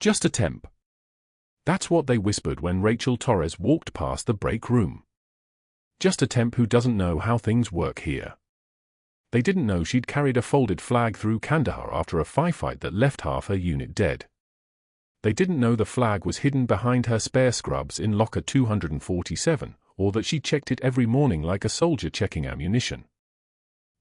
Just a temp. That's what they whispered when Rachel Torres walked past the break room. Just a temp who doesn't know how things work here. They didn't know she'd carried a folded flag through Kandahar after a firefight that left half her unit dead. They didn't know the flag was hidden behind her spare scrubs in locker 247, or that she checked it every morning like a soldier checking ammunition.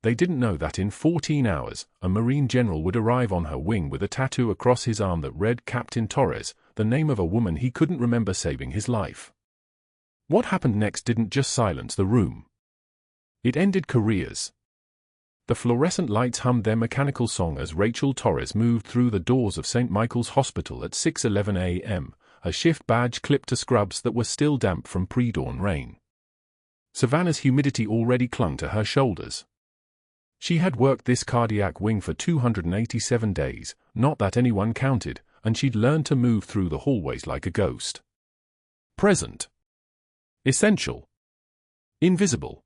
They didn't know that in 14 hours, a Marine general would arrive on her wing with a tattoo across his arm that read Captain Torres, the name of a woman he couldn't remember saving his life. What happened next didn't just silence the room. It ended careers. The fluorescent lights hummed their mechanical song as Rachel Torres moved through the doors of St. Michael's Hospital at 6:11 a.m., her shift badge clipped to scrubs that were still damp from pre-dawn rain. Savannah's humidity already clung to her shoulders. She had worked this cardiac wing for 287 days, not that anyone counted, and she'd learned to move through the hallways like a ghost. Present. Essential. Invisible.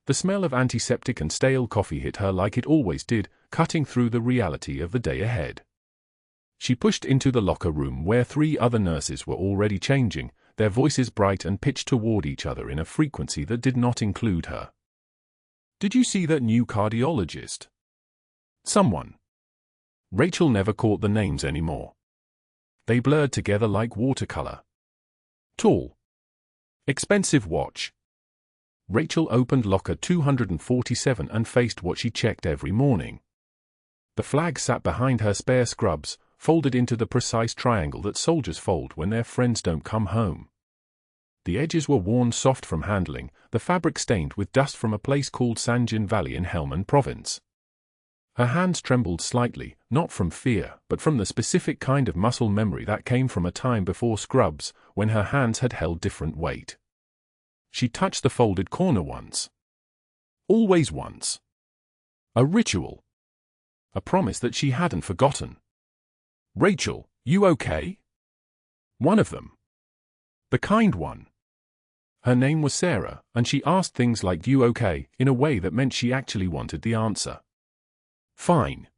The smell of antiseptic and stale coffee hit her like it always did, cutting through the reality of the day ahead. She pushed into the locker room where 3 other nurses were already changing, their voices bright and pitched toward each other in a frequency that did not include her. "Did you see that new cardiologist?" Someone. Rachel never caught the names anymore. They blurred together like watercolor. Tall. Expensive watch. Rachel opened locker 247 and faced what she checked every morning. The flag sat behind her spare scrubs, folded into the precise triangle that soldiers fold when their friends don't come home. The edges were worn soft from handling, the fabric stained with dust from a place called Sanjin Valley in Helmand Province. Her hands trembled slightly, not from fear, but from the specific kind of muscle memory that came from a time before scrubs, when her hands had held different weight. She touched the folded corner once. Always once. A ritual. A promise that she hadn't forgotten. "Rachel, you okay?" One of them. The kind one. Her name was Sarah, and she asked things like "you okay?" in a way that meant she actually wanted the answer. "Fine."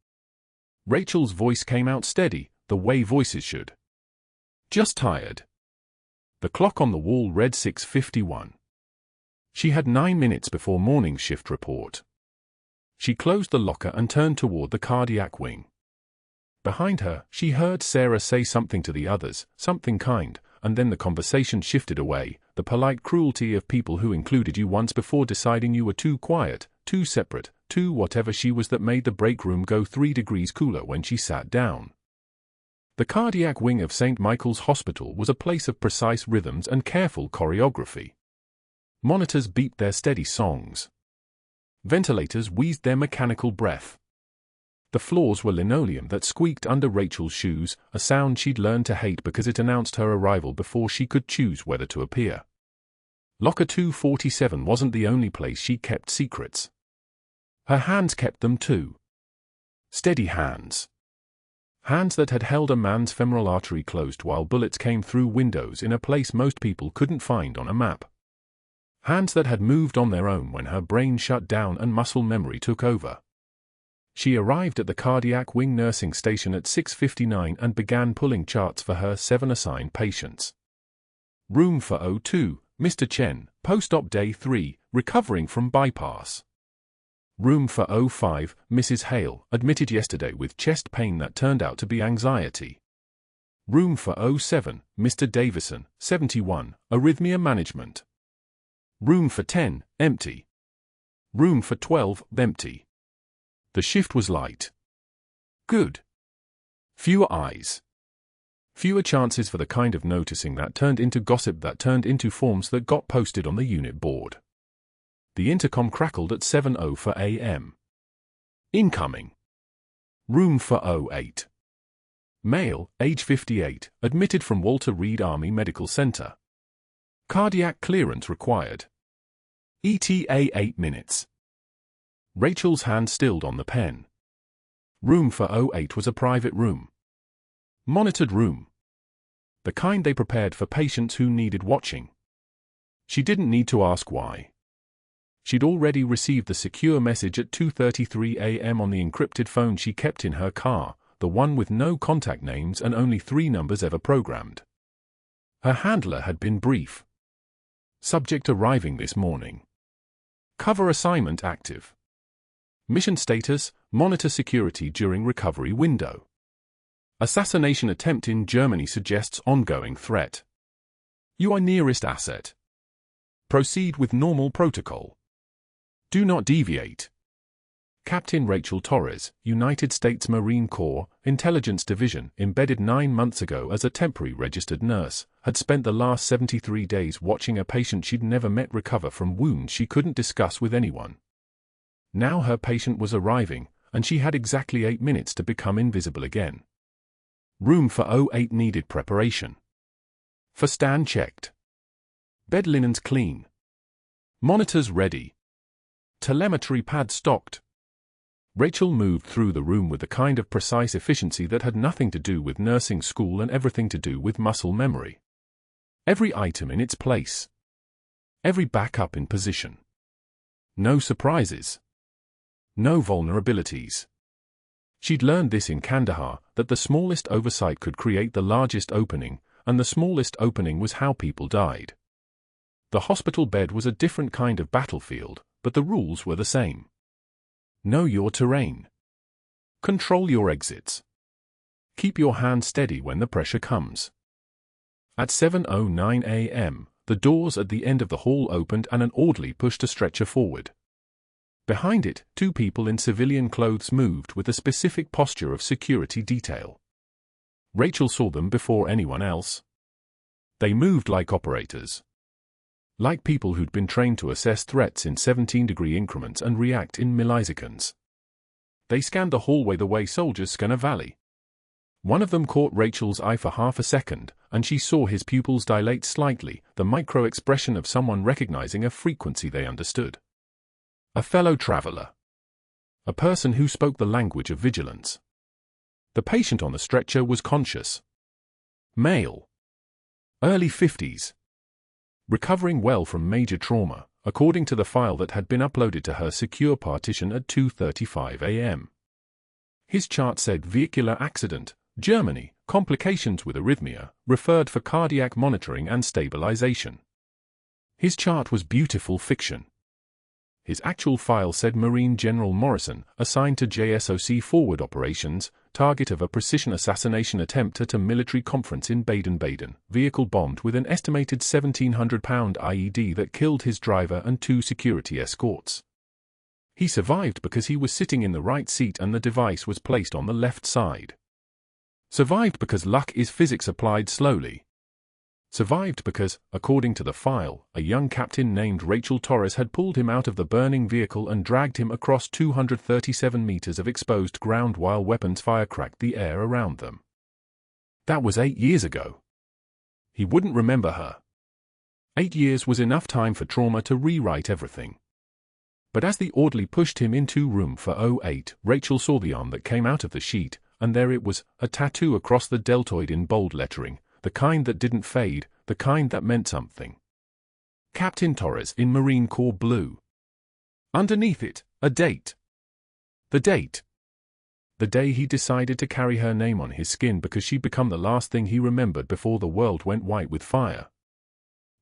Rachel's voice came out steady, the way voices should. "Just tired." The clock on the wall read 6:51. She had 9 minutes before morning shift report. She closed the locker and turned toward the cardiac wing. Behind her, she heard Sarah say something to the others, something kind, and then the conversation shifted away, the polite cruelty of people who included you once before deciding you were too quiet, too separate, too whatever she was that made the break room go 3 degrees cooler when she sat down. The cardiac wing of St. Michael's Hospital was a place of precise rhythms and careful choreography. Monitors beeped their steady songs. Ventilators wheezed their mechanical breath. The floors were linoleum that squeaked under Rachel's shoes, a sound she'd learned to hate because it announced her arrival before she could choose whether to appear. Locker 247 wasn't the only place she kept secrets. Her hands kept them too. Steady hands. Hands that had held a man's femoral artery closed while bullets came through windows in a place most people couldn't find on a map. Hands that had moved on their own when her brain shut down and muscle memory took over. She arrived at the cardiac wing nursing station at 6:59 and began pulling charts for her 7 assigned patients. Room for 02, Mr. Chen, post-op day 3, recovering from bypass. Room for 05, Mrs. Hale, admitted yesterday with chest pain that turned out to be anxiety. Room for 07, Mr. Davison, 71, arrhythmia management. Room for 10, empty. Room for 12, empty. The shift was light. Good. Fewer eyes. Fewer chances for the kind of noticing that turned into gossip that turned into forms that got posted on the unit board. The intercom crackled at 7:04 a.m. Incoming. Room for 08. Male, age 58, admitted from Walter Reed Army Medical Center. Cardiac clearance required. ETA 8 minutes. Rachel's hand stilled on the pen. Room for 08 was a private room. Monitored room. The kind they prepared for patients who needed watching. She didn't need to ask why. She'd already received the secure message at 2:33 a.m. on the encrypted phone she kept in her car, the one with no contact names and only 3 numbers ever programmed. Her handler had been brief. Subject arriving this morning. Cover assignment active. Mission status, monitor security during recovery window. Assassination attempt in Germany suggests ongoing threat. You are nearest asset. Proceed with normal protocol. Do not deviate. Captain Rachel Torres, United States Marine Corps, Intelligence Division, embedded 9 months ago as a temporary registered nurse, had spent the last 73 days watching a patient she'd never met recover from wounds she couldn't discuss with anyone. Now her patient was arriving, and she had exactly 8 minutes to become invisible again. Room for 08 needed preparation. For stand checked. Bed linens clean. Monitors ready. Telemetry pad stocked. Rachel moved through the room with the kind of precise efficiency that had nothing to do with nursing school and everything to do with muscle memory. Every item in its place. Every backup in position. No surprises. No vulnerabilities. She'd learned this in Kandahar, that the smallest oversight could create the largest opening, and the smallest opening was how people died. The hospital bed was a different kind of battlefield, but the rules were the same. Know your terrain. Control your exits. Keep your hand steady when the pressure comes. At 7:09 a.m., the doors at the end of the hall opened and an orderly pushed a stretcher forward. Behind it, 2 people in civilian clothes moved with a specific posture of security detail. Rachel saw them before anyone else. They moved like operators. Like people who'd been trained to assess threats in 17-degree increments and react in milliseconds. They scanned the hallway the way soldiers scan a valley. One of them caught Rachel's eye for half a second, and she saw his pupils dilate slightly, the micro-expression of someone recognizing a frequency they understood. A fellow traveler. A person who spoke the language of vigilance. The patient on the stretcher was conscious. Male. Early 50s. Recovering well from major trauma, according to the file that had been uploaded to her secure partition at 2:35 a.m. His chart said vehicular accident, Germany, complications with arrhythmia, referred for cardiac monitoring and stabilization. His chart was beautiful fiction. His actual file said Marine General Morrison, assigned to JSOC forward operations, target of a precision assassination attempt at a military conference in Baden-Baden, vehicle bombed with an estimated 1,700-pound IED that killed his driver and 2 security escorts. He survived because he was sitting in the right seat and the device was placed on the left side. Survived because luck is physics applied slowly. Survived because, according to the file, a young captain named Rachel Torres had pulled him out of the burning vehicle and dragged him across 237 meters of exposed ground while weapons fire cracked the air around them. That was 8 years ago. He wouldn't remember her. 8 years was enough time for trauma to rewrite everything. But as the orderly pushed him into room for 08, Rachel saw the arm that came out of the sheet, and there it was, a tattoo across the deltoid in bold lettering. The kind that didn't fade, the kind that meant something. Captain Torres in Marine Corps blue. Underneath it, a date. The date. The day he decided to carry her name on his skin because she'd become the last thing he remembered before the world went white with fire.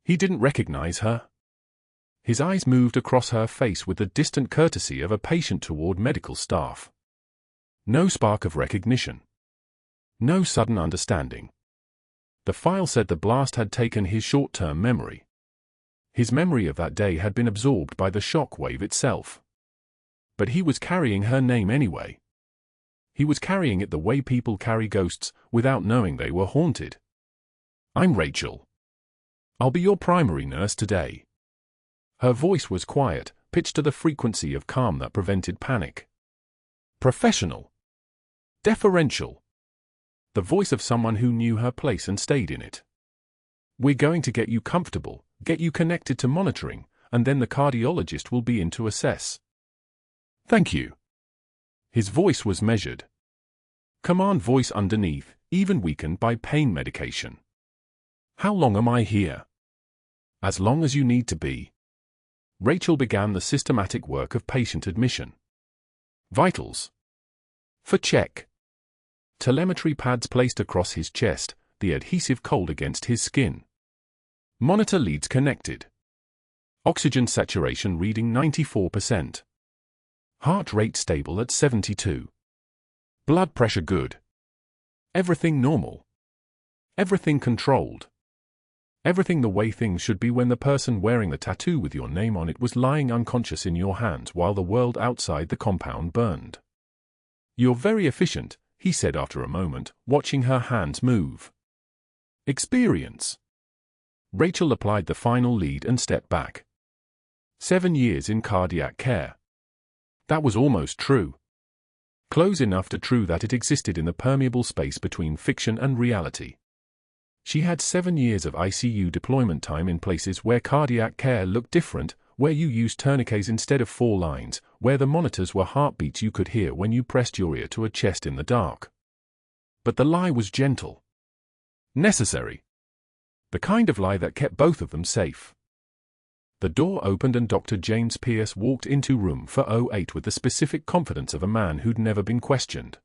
He didn't recognize her. His eyes moved across her face with the distant courtesy of a patient toward medical staff. No spark of recognition. No sudden understanding. The file said the blast had taken his short-term memory. His memory of that day had been absorbed by the shock wave itself. But he was carrying her name anyway. He was carrying it the way people carry ghosts, without knowing they were haunted. I'm Rachel. I'll be your primary nurse today. Her voice was quiet, pitched to the frequency of calm that prevented panic. Professional. Deferential. The voice of someone who knew her place and stayed in it. We're going to get you comfortable, get you connected to monitoring, and then the cardiologist will be in to assess. Thank you. His voice was measured. Command voice underneath, even weakened by pain medication. How long am I here? As long as you need to be. Rachel began the systematic work of patient admission. Vitals. For check. Telemetry pads placed across his chest, the adhesive cold against his skin. Monitor leads connected. Oxygen saturation reading 94%. Heart rate stable at 72. Blood pressure good. Everything normal. Everything controlled. Everything the way things should be when the person wearing the tattoo with your name on it was lying unconscious in your hands while the world outside the compound burned. "You're very efficient," he said after a moment, watching her hands move. "Experience." Rachel applied the final lead and stepped back. 7 years in cardiac care. That was almost true. Close enough to true that it existed in the permeable space between fiction and reality. She had 7 years of ICU deployment time in places where cardiac care looked different, where you used tourniquets instead of 4 lines, where the monitors were heartbeats you could hear when you pressed your ear to a chest in the dark. But the lie was gentle. Necessary. The kind of lie that kept both of them safe. The door opened and Dr. James Pierce walked into room 408 with the specific confidence of a man who'd never been questioned.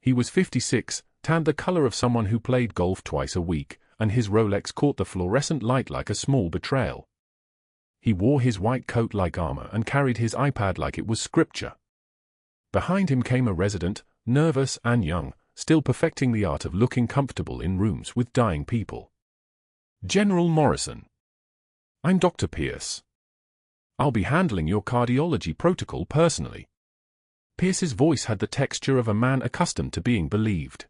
He was 56, tanned the color of someone who played golf twice a week, and his Rolex caught the fluorescent light like a small betrayal. He wore his white coat like armor and carried his iPad like it was scripture. Behind him came a resident, nervous and young, still perfecting the art of looking comfortable in rooms with dying people. "General Morrison. I'm Dr. Pierce. I'll be handling your cardiology protocol personally." Pierce's voice had the texture of a man accustomed to being believed.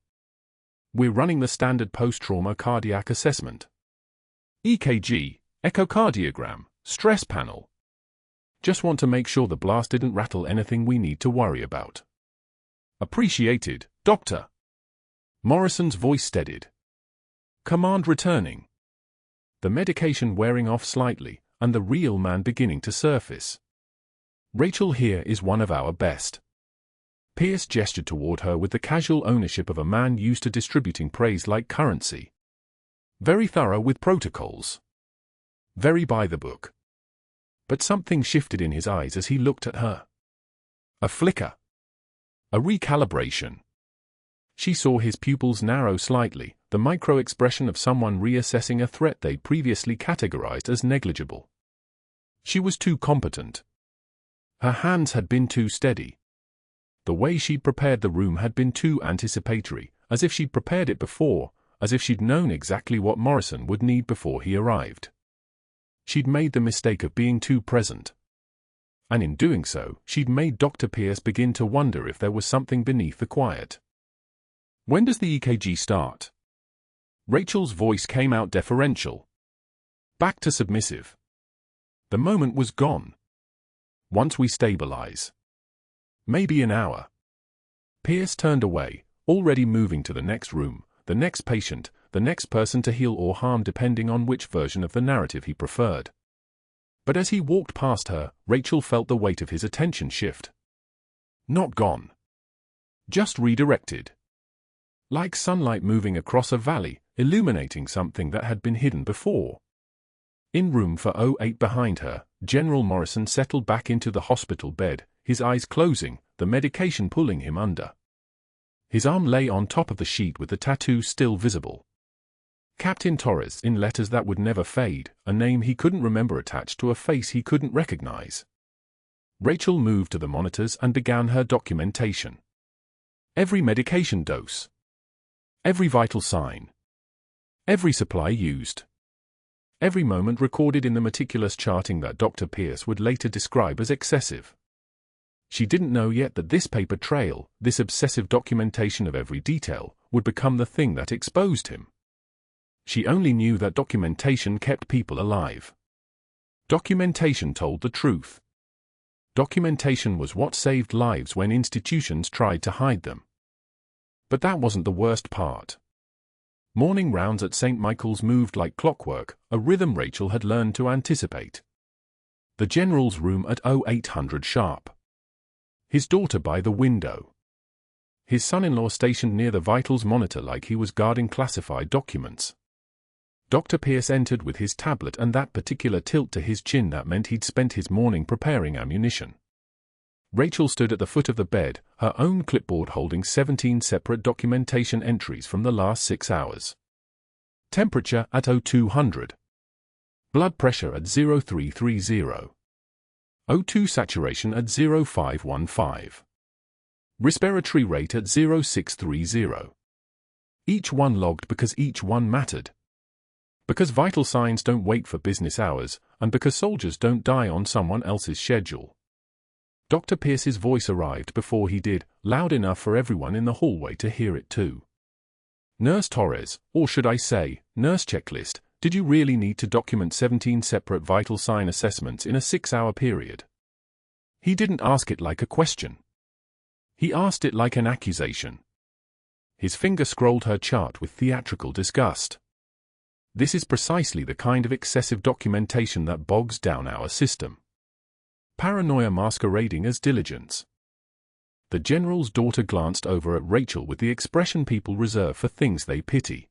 "We're running the standard post-trauma cardiac assessment. EKG, echocardiogram, stress panel. Just want to make sure the blast didn't rattle anything we need to worry about." "Appreciated, Doctor." Morrison's voice steadied. "Command returning." The medication wearing off slightly, and the real man beginning to surface. "Rachel here is one of our best." Pierce gestured toward her with the casual ownership of a man used to distributing praise like currency. "Very thorough with protocols. Very by the book." But something shifted in his eyes as he looked at her. A flicker. A recalibration. She saw his pupils narrow slightly, the micro-expression of someone reassessing a threat they'd previously categorized as negligible. She was too competent. Her hands had been too steady. The way she'd prepared the room had been too anticipatory, as if she'd prepared it before, as if she'd known exactly what Morrison would need before he arrived. She'd made the mistake of being too present. And in doing so, she'd made Dr. Pierce begin to wonder if there was something beneath the quiet. "When does the EKG start?" Rachel's voice came out deferential. Back to submissive. The moment was gone. "Once we stabilize. Maybe an hour." Pierce turned away, already moving to the next room, the next patient, the next person to heal or harm depending on which version of the narrative he preferred. But as he walked past her, Rachel felt the weight of his attention shift. Not gone. Just redirected. Like sunlight moving across a valley, illuminating something that had been hidden before. In room 408 behind her, General Morrison settled back into the hospital bed, his eyes closing, the medication pulling him under. His arm lay on top of the sheet with the tattoo still visible. Captain Torres in letters that would never fade, a name he couldn't remember attached to a face he couldn't recognize. Rachel moved to the monitors and began her documentation. Every medication dose. Every vital sign. Every supply used. Every moment recorded in the meticulous charting that Dr. Pierce would later describe as excessive. She didn't know yet that this paper trail, this obsessive documentation of every detail, would become the thing that exposed him. She only knew that documentation kept people alive. Documentation told the truth. Documentation was what saved lives when institutions tried to hide them. But that wasn't the worst part. Morning rounds at St. Michael's moved like clockwork, a rhythm Rachel had learned to anticipate. The general's room at 0800 sharp. His daughter by the window. His son-in-law stationed near the vitals monitor like he was guarding classified documents. Dr. Pierce entered with his tablet and that particular tilt to his chin that meant he'd spent his morning preparing ammunition. Rachel stood at the foot of the bed, her own clipboard holding 17 separate documentation entries from the last 6 hours. Temperature at 0200. Blood pressure at 0330. O2 saturation at 0515. Respiratory rate at 0630. Each one logged because each one mattered. Because vital signs don't wait for business hours, and because soldiers don't die on someone else's schedule. Dr. Pierce's voice arrived before he did, loud enough for everyone in the hallway to hear it too. Nurse Torres, or should I say, Nurse Checklist, did you really need to document 17 separate vital sign assessments in a 6-hour period? He didn't ask it like a question. He asked it like an accusation. His finger scrolled her chart with theatrical disgust. This is precisely the kind of excessive documentation that bogs down our system. Paranoia masquerading as diligence. The general's daughter glanced over at Rachel with the expression people reserve for things they pity.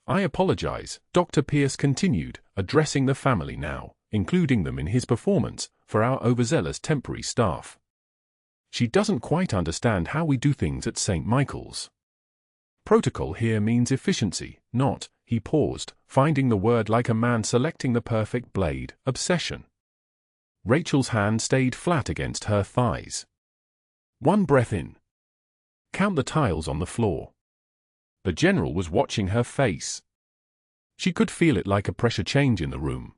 I apologize, Dr. Pierce continued, addressing the family now, including them in his performance, for our overzealous temporary staff. She doesn't quite understand how we do things at St. Michael's. Protocol here means efficiency, not, he paused, finding the word like a man selecting the perfect blade, obsession. Rachel's hand stayed flat against her thighs. One breath in. Count the tiles on the floor. The general was watching her face. She could feel it like a pressure change in the room.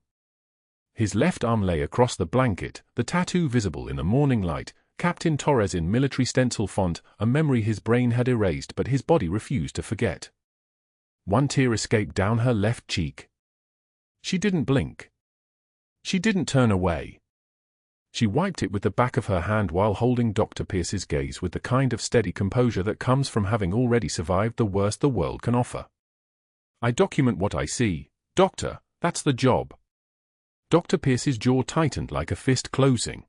His left arm lay across the blanket, the tattoo visible in the morning light, Captain Torres in military stencil font, a memory his brain had erased but his body refused to forget. One tear escaped down her left cheek. She didn't blink. She didn't turn away. She wiped it with the back of her hand while holding Dr. Pierce's gaze with the kind of steady composure that comes from having already survived the worst the world can offer. I document what I see, Doctor, that's the job. Dr. Pierce's jaw tightened like a fist closing.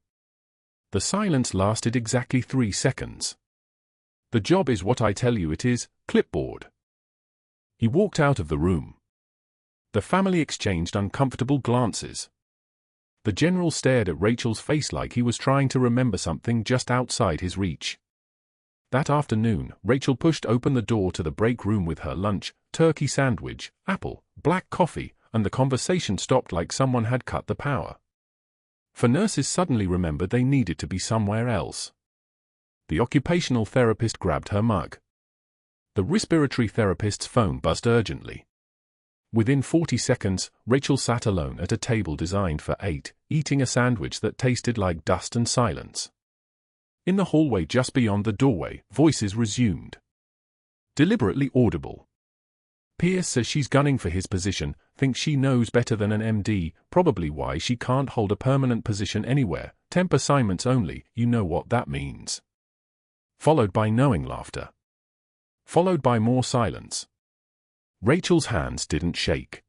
The silence lasted exactly 3 seconds. The job is what I tell you it is, clipboard. He walked out of the room. The family exchanged uncomfortable glances. The general stared at Rachel's face like he was trying to remember something just outside his reach. That afternoon, Rachel pushed open the door to the break room with her lunch, turkey sandwich, apple, black coffee, and the conversation stopped like someone had cut the power. For nurses suddenly remembered they needed to be somewhere else. The occupational therapist grabbed her mug. The respiratory therapist's phone buzzed urgently. Within 40 seconds, Rachel sat alone at a table designed for 8, eating a sandwich that tasted like dust and silence. In the hallway just beyond the doorway, voices resumed. Deliberately audible. Pierce says she's gunning for his position, thinks she knows better than an MD, probably why she can't hold a permanent position anywhere, temp assignments only, you know what that means. Followed by knowing laughter. Followed by more silence. Rachel's hands didn't shake.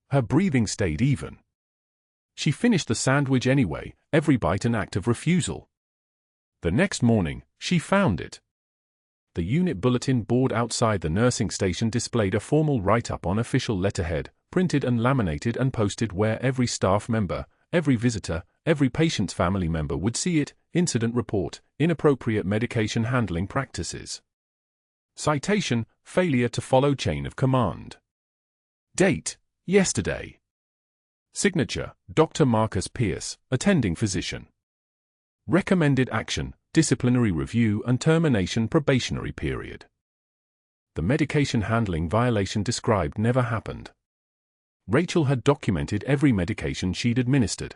Her breathing stayed even. She finished the sandwich anyway, every bite an act of refusal. The next morning, she found it. The unit bulletin board outside the nursing station displayed a formal write-up on official letterhead, printed and laminated and posted where every staff member, every visitor, every patient's family member would see it, incident report, inappropriate medication handling practices. Citation, failure to follow chain of command. Date, yesterday. Signature, Dr. Marcus Pierce, attending physician. Recommended action, disciplinary review and termination probationary period. The medication handling violation described never happened. Rachel had documented every medication she'd administered.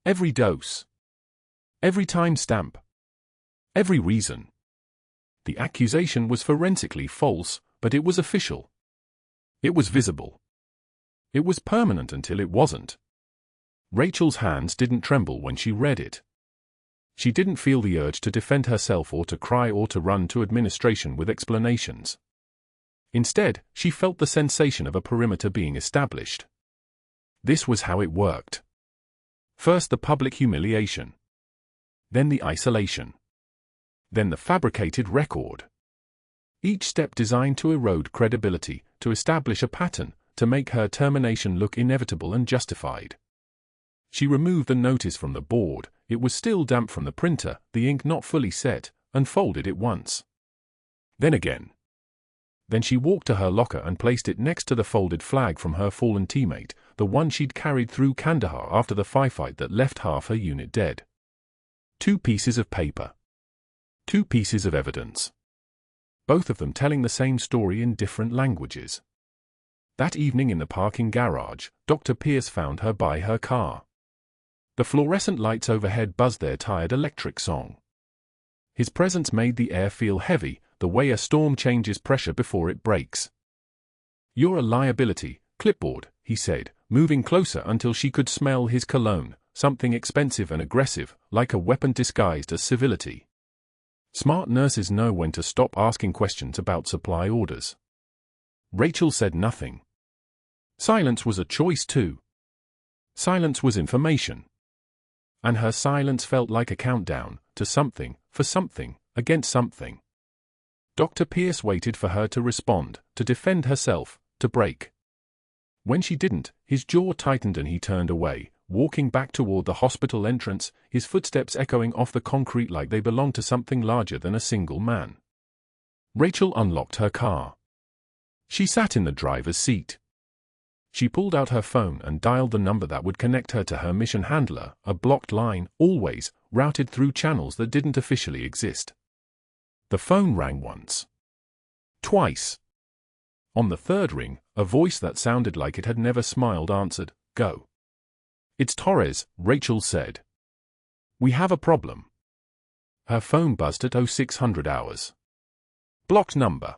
Every dose. Every time stamp. Every reason. The accusation was forensically false, but it was official. It was visible. It was permanent until it wasn't. Rachel's hands didn't tremble when she read it. She didn't feel the urge to defend herself or to cry or to run to administration with explanations. Instead, she felt the sensation of a perimeter being established. This was how it worked. First the public humiliation. Then the isolation. Then the fabricated record. Each step designed to erode credibility, to establish a pattern, to make her termination look inevitable and justified. She removed the notice from the board. It was still damp from the printer, the ink not fully set, and folded it once. Then again. Then she walked to her locker and placed it next to the folded flag from her fallen teammate, the one she'd carried through Kandahar after the firefight that left half her unit dead. 2 pieces of paper. 2 pieces of evidence. Both of them telling the same story in different languages. That evening in the parking garage, Dr. Pierce found her by her car. The fluorescent lights overhead buzzed their tired electric song. His presence made the air feel heavy, the way a storm changes pressure before it breaks. "You're a liability, clipboard," he said, moving closer until she could smell his cologne, something expensive and aggressive, like a weapon disguised as civility. Smart nurses know when to stop asking questions about supply orders. Rachel said nothing. Silence was a choice too. Silence was information. And her silence felt like a countdown, to something, for something, against something. Dr. Pierce waited for her to respond, to defend herself, to break. When she didn't, his jaw tightened and he turned away, walking back toward the hospital entrance, his footsteps echoing off the concrete like they belonged to something larger than a single man. Rachel unlocked her car. She sat in the driver's seat. She pulled out her phone and dialed the number that would connect her to her mission handler, a blocked line, always, routed through channels that didn't officially exist. The phone rang once. Twice. On the third ring, a voice that sounded like it had never smiled answered, "Go." "It's Torres," Rachel said. "We have a problem." Her phone buzzed at 0600 hours. Blocked number.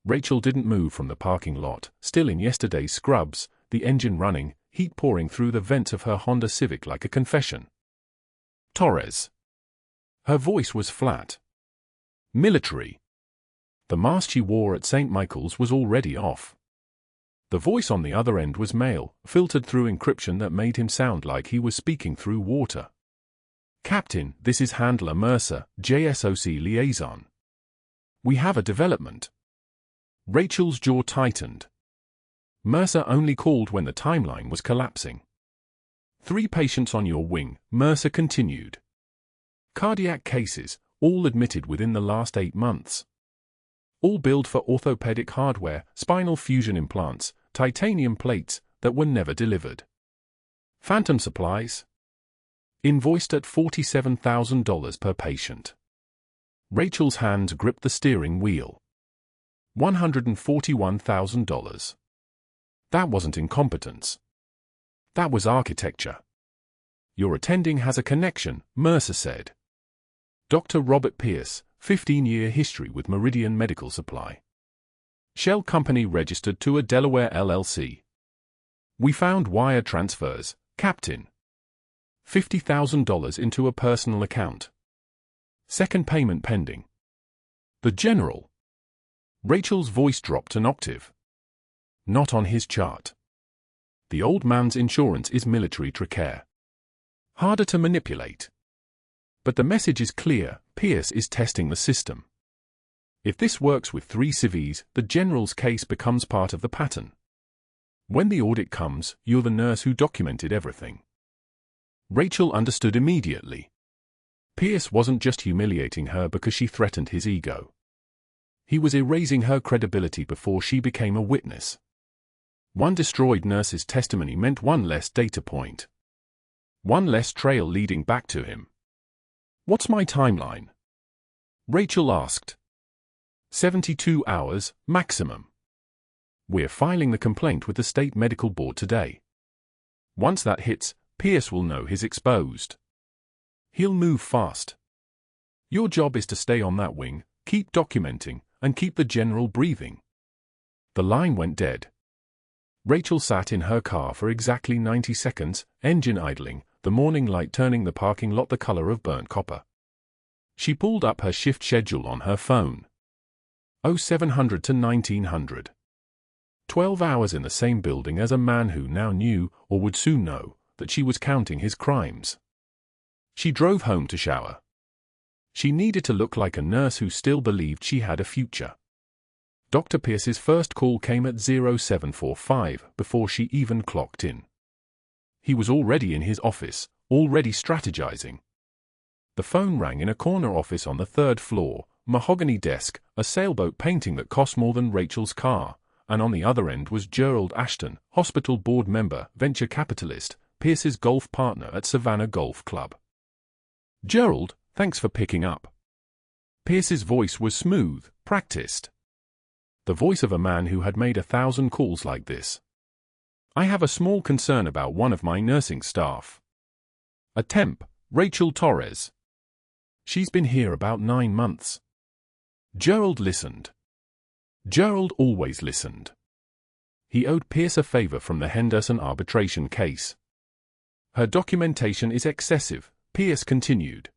Rachel didn't move from the parking lot, still in yesterday's scrubs, the engine running, heat pouring through the vents of her Honda Civic like a confession. "Torres." Her voice was flat. Military. The mask she wore at St. Michael's was already off. The voice on the other end was male, filtered through encryption that made him sound like he was speaking through water. "Captain, this is Handler Mercer, JSOC liaison. We have a development." Rachel's jaw tightened. Mercer only called when the timeline was collapsing. 3 patients on your wing, Mercer continued. Cardiac cases, all admitted within the last 8 months. All billed for orthopedic hardware, spinal fusion implants, titanium plates that were never delivered. Phantom supplies? Invoiced at $47,000 per patient. Rachel's hands gripped the steering wheel. $141,000. That wasn't incompetence. That was architecture. "Your attending has a connection," Mercer said. Dr. Robert Pierce, 15-year history with Meridian Medical Supply. Shell company registered to a Delaware LLC. "We found wire transfers, Captain. $50,000 into a personal account. Second payment pending." "The General." Rachel's voice dropped an octave. "Not on his chart. The old man's insurance is military tricare. Harder to manipulate. But the message is clear, Pierce is testing the system. If this works with 3 civvies, the General's case becomes part of the pattern. When the audit comes, you're the nurse who documented everything." Rachel understood immediately. Pierce wasn't just humiliating her because she threatened his ego. He was erasing her credibility before she became a witness. One destroyed nurse's testimony meant one less data point. One less trail leading back to him. "What's my timeline?" Rachel asked. 72 hours, maximum. We're filing the complaint with the state medical board today. Once that hits, Pierce will know he's exposed. He'll move fast. Your job is to stay on that wing, keep documenting, and keep the General breathing. The line went dead. Rachel sat in her car for exactly 90 seconds, engine idling, the morning light turning the parking lot the color of burnt copper. She pulled up her shift schedule on her phone. 0700 to 1900. 12 hours in the same building as a man who now knew, or would soon know, that she was counting his crimes. She drove home to shower. She needed to look like a nurse who still believed she had a future. Dr. Pierce's first call came at 0745 before she even clocked in. He was already in his office, already strategizing. The phone rang in a corner office on the 3rd floor, mahogany desk, a sailboat painting that cost more than Rachel's car, and on the other end was Gerald Ashton, hospital board member, venture capitalist, Pierce's golf partner at Savannah Golf Club. "Gerald, thanks for picking up." Pierce's voice was smooth, practiced. The voice of a man who had made 1,000 calls like this. "I have a small concern about one of my nursing staff. A temp, Rachel Torres. She's been here about 9 months." Gerald listened. Gerald always listened. He owed Pierce a favor from the Henderson arbitration case. "Her documentation is excessive," Pierce continued.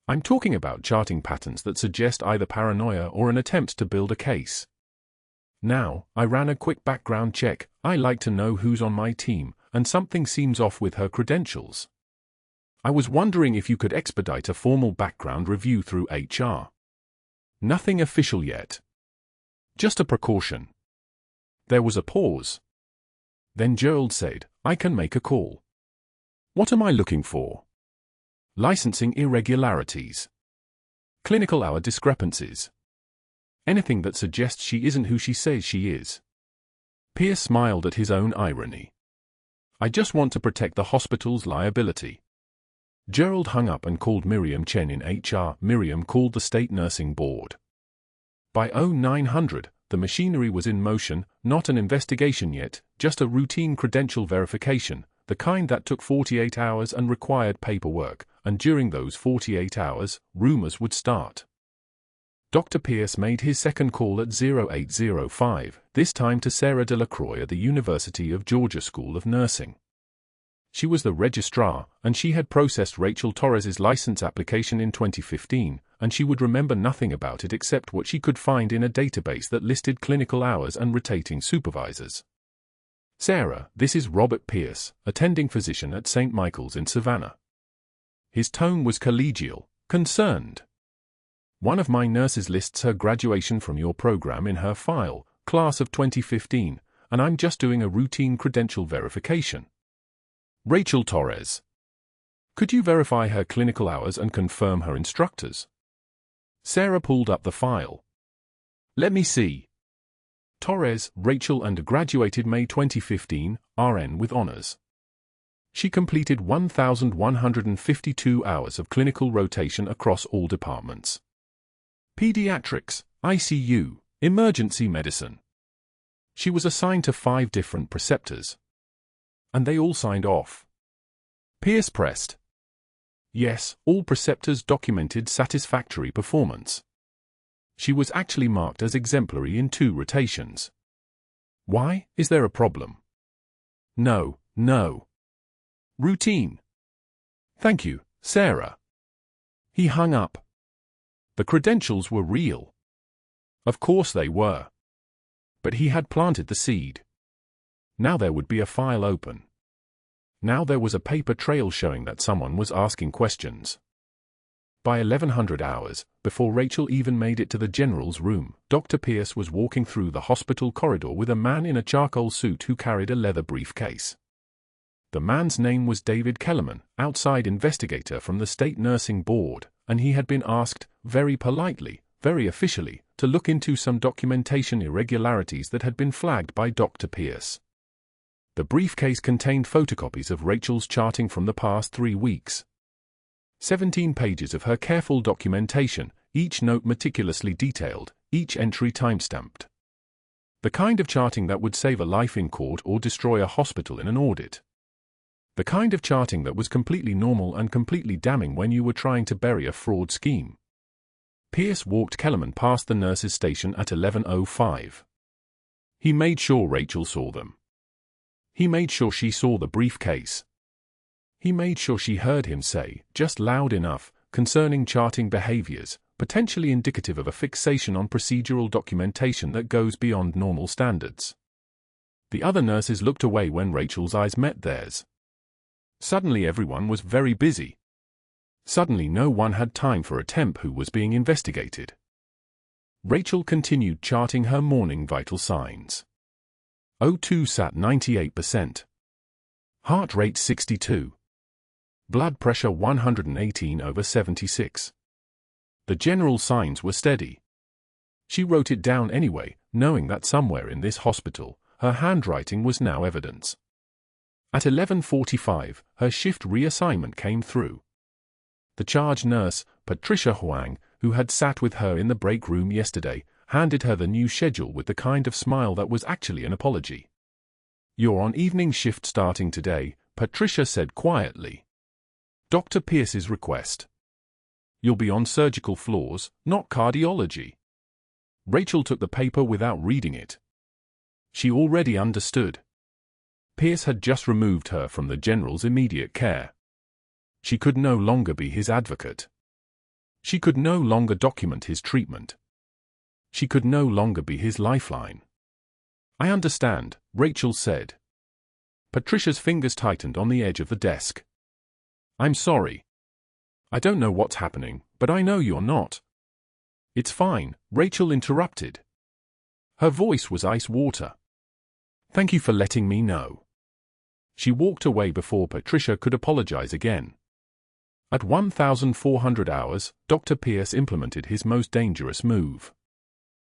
"I'm talking about charting patterns that suggest either paranoia or an attempt to build a case. Now, I ran a quick background check. I like to know who's on my team, and something seems off with her credentials. I was wondering if you could expedite a formal background review through HR. Nothing official yet. Just a precaution." There was a pause. Then Gerald said, "I can make a call." "What am I looking for?" "Licensing irregularities. Clinical hour discrepancies. Anything that suggests she isn't who she says she is." Pierce smiled at his own irony. "I just want to protect the hospital's liability." Gerald hung up and called Miriam Chen in HR. Miriam called the State Nursing Board. By 0900, the machinery was in motion, not an investigation yet, just a routine credential verification, the kind that took 48 hours and required paperwork, and during those 48 hours, rumors would start. Dr. Pierce made his second call at 0805, this time to Sarah Delacroix at the University of Georgia School of Nursing. She was the registrar, and she had processed Rachel Torres's license application in 2015, and she would remember nothing about it except what she could find in a database that listed clinical hours and rotating supervisors. "Sarah, this is Robert Pierce, attending physician at St. Michael's in Savannah." His tone was collegial, concerned. "One of my nurses lists her graduation from your program in her file, class of 2015, and I'm just doing a routine credential verification. Rachel Torres. Could you verify her clinical hours and confirm her instructors?" Sarah pulled up the file. "Let me see. Torres, Rachel, and graduated May 2015, RN with honors. She completed 1,152 hours of clinical rotation across all departments. Pediatrics, ICU, emergency medicine. She was assigned to 5 different preceptors. And they all signed off." Pierce pressed. "Yes, all preceptors documented satisfactory performance. She was actually marked as exemplary in 2 rotations. Why? Is there a problem?" No. Routine. Thank you, Sarah." He hung up. The credentials were real. Of course they were. But he had planted the seed. Now there would be a file open. Now there was a paper trail showing that someone was asking questions. By 1100 hours, before Rachel even made it to the general's room, Dr. Pierce was walking through the hospital corridor with a man in a charcoal suit who carried a leather briefcase. The man's name was David Kellerman, outside investigator from the State Nursing Board, and he had been asked, very politely, very officially, to look into some documentation irregularities that had been flagged by Dr. Pierce. The briefcase contained photocopies of Rachel's charting from the past 3 weeks. 17 pages of her careful documentation, each note meticulously detailed, each entry timestamped. The kind of charting that would save a life in court or destroy a hospital in an audit. The kind of charting that was completely normal and completely damning when you were trying to bury a fraud scheme. Pierce walked Kellerman past the nurse's station at 11:05. He made sure Rachel saw them. He made sure she saw the briefcase. He made sure she heard him say, just loud enough, concerning charting behaviors, potentially indicative of a fixation on procedural documentation that goes beyond normal standards. The other nurses looked away when Rachel's eyes met theirs. Suddenly everyone was very busy. Suddenly no one had time for a temp who was being investigated. Rachel continued charting her morning vital signs. O2 sat 98%. Heart rate 62. Blood pressure 118/76. The general signs were steady. She wrote it down anyway, knowing that somewhere in this hospital, her handwriting was now evidence. At 11:45, her shift reassignment came through. The charge nurse, Patricia Huang, who had sat with her in the break room yesterday, handed her the new schedule with the kind of smile that was actually an apology. "You're on evening shift starting today," Patricia said quietly. "Dr. Pierce's request. You'll be on surgical floors, not cardiology." Rachel took the paper without reading it. She already understood. Pierce had just removed her from the general's immediate care. She could no longer be his advocate. She could no longer document his treatment. She could no longer be his lifeline. "I understand," Rachel said. Patricia's fingers tightened on the edge of the desk. "I'm sorry. I don't know what's happening, but I know you're not." "It's fine," Rachel interrupted. Her voice was ice water. "Thank you for letting me know." She walked away before Patricia could apologize again. At 1,400 hours, Dr. Pierce implemented his most dangerous move.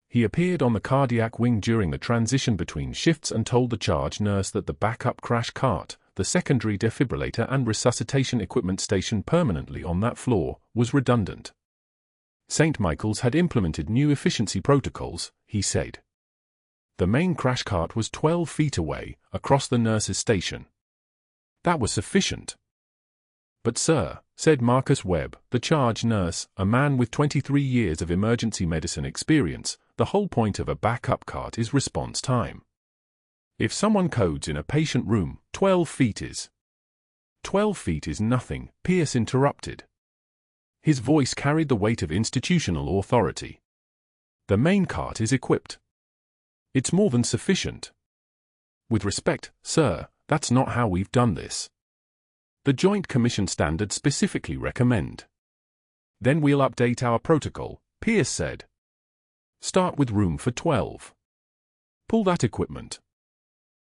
He appeared on the cardiac wing during the transition between shifts and told the charge nurse that the backup crash cart, the secondary defibrillator and resuscitation equipment stationed permanently on that floor, was redundant. St. Michael's had implemented new efficiency protocols, he said. The main crash cart was 12 feet away, across the nurse's station. That was sufficient. "But sir," said Marcus Webb, the charge nurse, a man with 23 years of emergency medicine experience, "the whole point of a backup cart is response time. If someone codes in a patient room, 12 feet is..." "12 feet is nothing," Pierce interrupted. His voice carried the weight of institutional authority. "The main cart is equipped. It's more than sufficient. With respect, sir, that's not how we've done this. The Joint Commission standards specifically recommend." "Then we'll update our protocol," Pierce said. "Start with room for 12. Pull that equipment."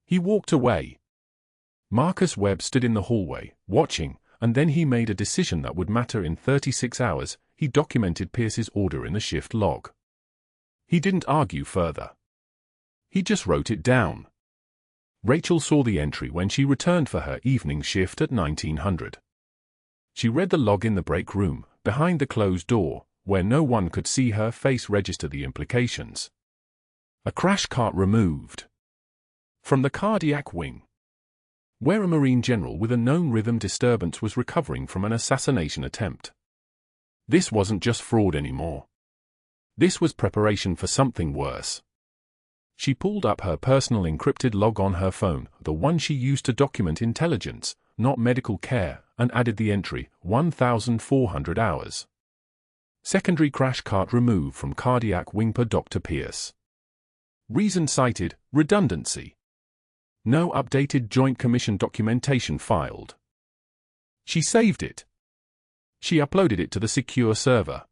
He walked away. Marcus Webb stood in the hallway, watching, and then he made a decision that would matter in 36 hours. He documented Pierce's order in the shift log. He didn't argue further. He just wrote it down. Rachel saw the entry when she returned for her evening shift at 1900. She read the log in the break room, behind the closed door, where no one could see her face register the implications. A crash cart removed. From the cardiac wing, where a Marine general with a known rhythm disturbance was recovering from an assassination attempt. This wasn't just fraud anymore. This was preparation for something worse. She pulled up her personal encrypted log on her phone, the one she used to document intelligence, not medical care, and added the entry, 1,400 hours. Secondary crash cart removed from cardiac wing per Dr. Pierce. Reason cited, redundancy. No updated Joint Commission documentation filed. She saved it. She uploaded it to the secure server.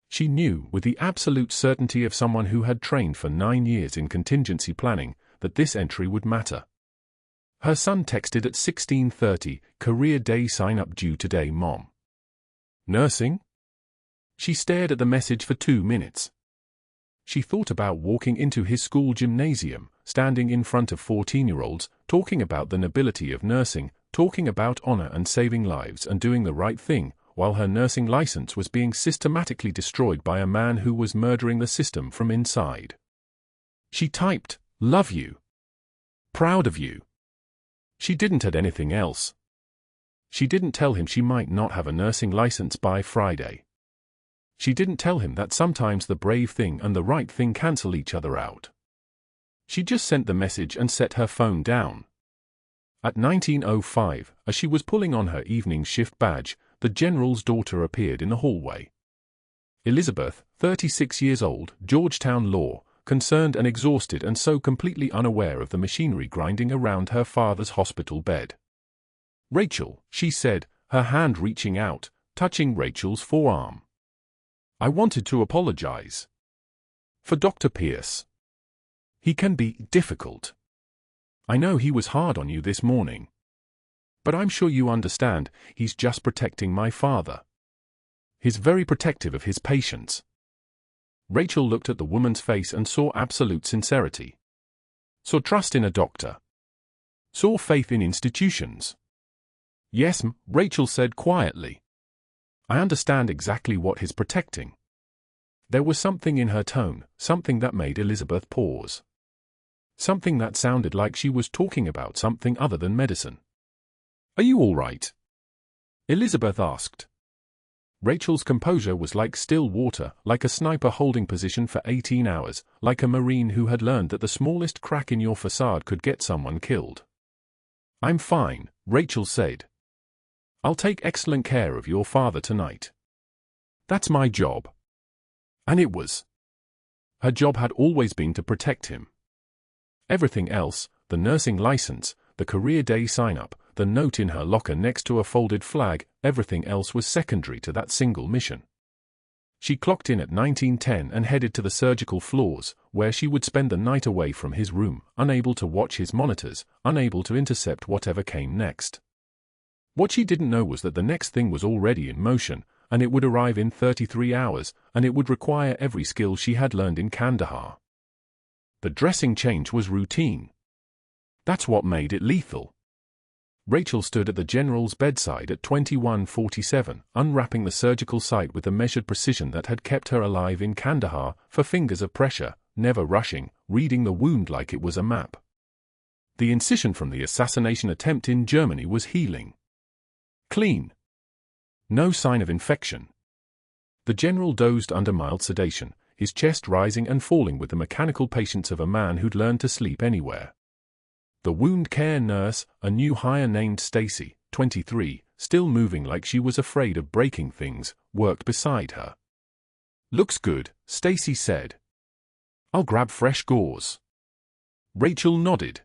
She knew, with the absolute certainty of someone who had trained for 9 years in contingency planning, that this entry would matter. Her son texted at 16:30, "Career day sign-up due today, Mom." Nursing? She stared at the message for 2 minutes. She thought about walking into his school gymnasium, standing in front of 14-year-olds, talking about the nobility of nursing, talking about honor and saving lives and doing the right thing, while her nursing license was being systematically destroyed by a man who was murdering the system from inside. She typed, "Love you. Proud of you." She didn't add anything else. She didn't tell him she might not have a nursing license by Friday. She didn't tell him that sometimes the brave thing and the right thing cancel each other out. She just sent the message and set her phone down. At 19:05, as she was pulling on her evening shift badge, the general's daughter appeared in the hallway. Elizabeth, 36 years old, Georgetown Law, concerned and exhausted and so completely unaware of the machinery grinding around her father's hospital bed. "Rachel," she said, her hand reaching out, touching Rachel's forearm. "I wanted to apologize. For Dr. Pierce. He can be difficult. I know he was hard on you this morning. But I'm sure you understand, he's just protecting my father. He's very protective of his patients. Rachel looked at the woman's face and saw absolute sincerity. Saw trust in a doctor. Saw faith in institutions. Yes, Rachel said quietly. I understand exactly what he's protecting. There was something in her tone, something that made Elizabeth pause. Something that sounded like she was talking about something other than medicine. Are you all right? Elizabeth asked. Rachel's composure was like still water, like a sniper holding position for 18 hours, like a Marine who had learned that the smallest crack in your facade could get someone killed. I'm fine, Rachel said. I'll take excellent care of your father tonight. That's my job. And it was. Her job had always been to protect him. Everything else, the nursing license, the career day sign-up, the note in her locker next to a folded flag, everything else was secondary to that single mission. She clocked in at 19:10 and headed to the surgical floors, where she would spend the night away from his room, unable to watch his monitors, unable to intercept whatever came next. What she didn't know was that the next thing was already in motion, and it would arrive in 33 hours, and it would require every skill she had learned in Kandahar. The dressing change was routine. That's what made it lethal. Rachel stood at the general's bedside at 21:47, unwrapping the surgical site with the measured precision that had kept her alive in Kandahar, for fingers of pressure, never rushing, reading the wound like it was a map. The incision from the assassination attempt in Germany was healing. Clean. No sign of infection. The general dozed under mild sedation, his chest rising and falling with the mechanical patience of a man who'd learned to sleep anywhere. The wound care nurse, a new hire named Stacy, 23, still moving like she was afraid of breaking things, worked beside her. Looks good, Stacy said. I'll grab fresh gauze. Rachel nodded.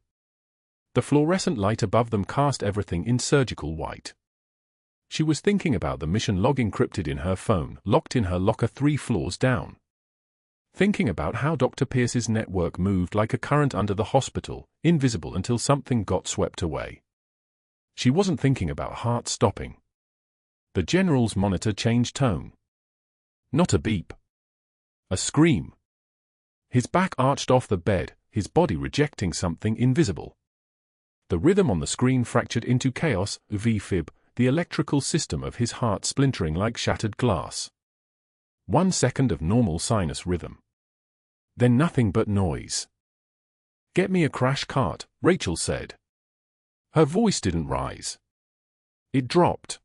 The fluorescent light above them cast everything in surgical white. She was thinking about the mission log encrypted in her phone, locked in her locker 3 floors down. Thinking about how Dr. Pierce's network moved like a current under the hospital, invisible until something got swept away. She wasn't thinking about heart stopping. The general's monitor changed tone. Not a beep. A scream. His back arched off the bed, his body rejecting something invisible. The rhythm on the screen fractured into chaos, V-fib, the electrical system of his heart splintering like shattered glass. 1 second of normal sinus rhythm. Then nothing but noise. Get me a crash cart, Rachel said. Her voice didn't rise. It dropped.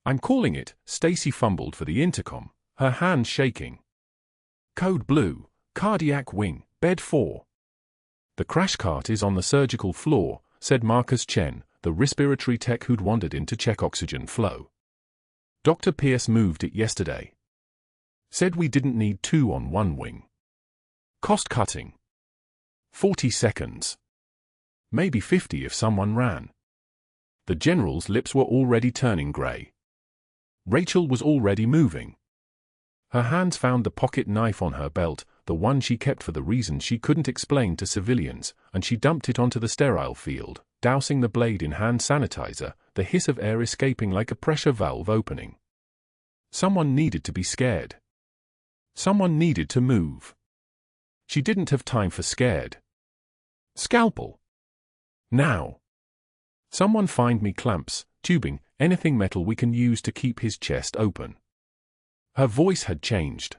I'm calling it, Stacy fumbled for the intercom, her hands shaking. Code blue, cardiac wing, bed 4. The crash cart is on the surgical floor, said Marcus Chen, the respiratory tech who'd wandered in to check oxygen flow. Dr. Pierce moved it yesterday. Said we didn't need 2 on one wing. Cost cutting. 40 seconds. Maybe 50 if someone ran. The general's lips were already turning grey. Rachel was already moving. Her hands found the pocket knife on her belt, the one she kept for the reason she couldn't explain to civilians, and she dumped it onto the sterile field, dousing the blade in hand sanitizer, the hiss of air escaping like a pressure valve opening. Someone needed to be scared. Someone needed to move. She didn't have time for scared. Scalpel. Now. Someone find me clamps, tubing, anything metal we can use to keep his chest open. Her voice had changed.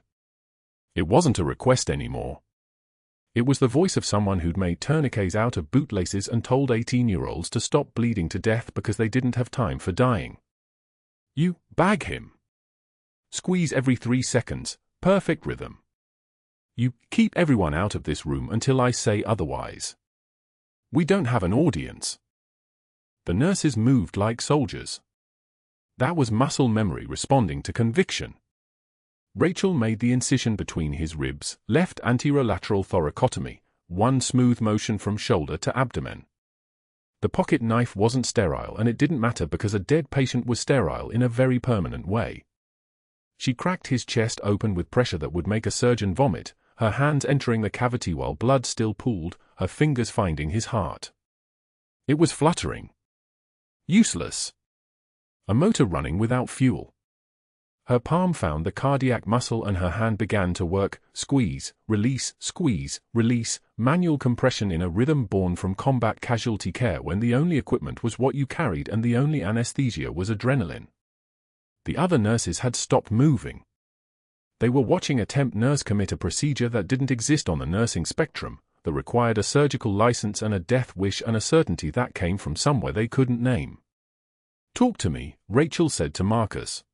It wasn't a request anymore. It was the voice of someone who'd made tourniquets out of bootlaces and told 18-year-olds to stop bleeding to death because they didn't have time for dying. You bag him. Squeeze every 3 seconds, perfect rhythm. You keep everyone out of this room until I say otherwise. We don't have an audience. The nurses moved like soldiers. That was muscle memory responding to conviction. Rachel made the incision between his ribs, left anterolateral thoracotomy, 1 smooth motion from shoulder to abdomen. The pocket knife wasn't sterile, and it didn't matter because a dead patient was sterile in a very permanent way. She cracked his chest open with pressure that would make a surgeon vomit, her hands entering the cavity while blood still pooled, her fingers finding his heart. It was fluttering. Useless. A motor running without fuel. Her palm found the cardiac muscle and her hand began to work. Squeeze, release, manual compression in a rhythm born from combat casualty care when the only equipment was what you carried and the only anesthesia was adrenaline. The other nurses had stopped moving. They were watching a temp nurse commit a procedure that didn't exist on the nursing spectrum, that required a surgical license and a death wish and a certainty that came from somewhere they couldn't name. "Talk to me," Rachel said to Marcus.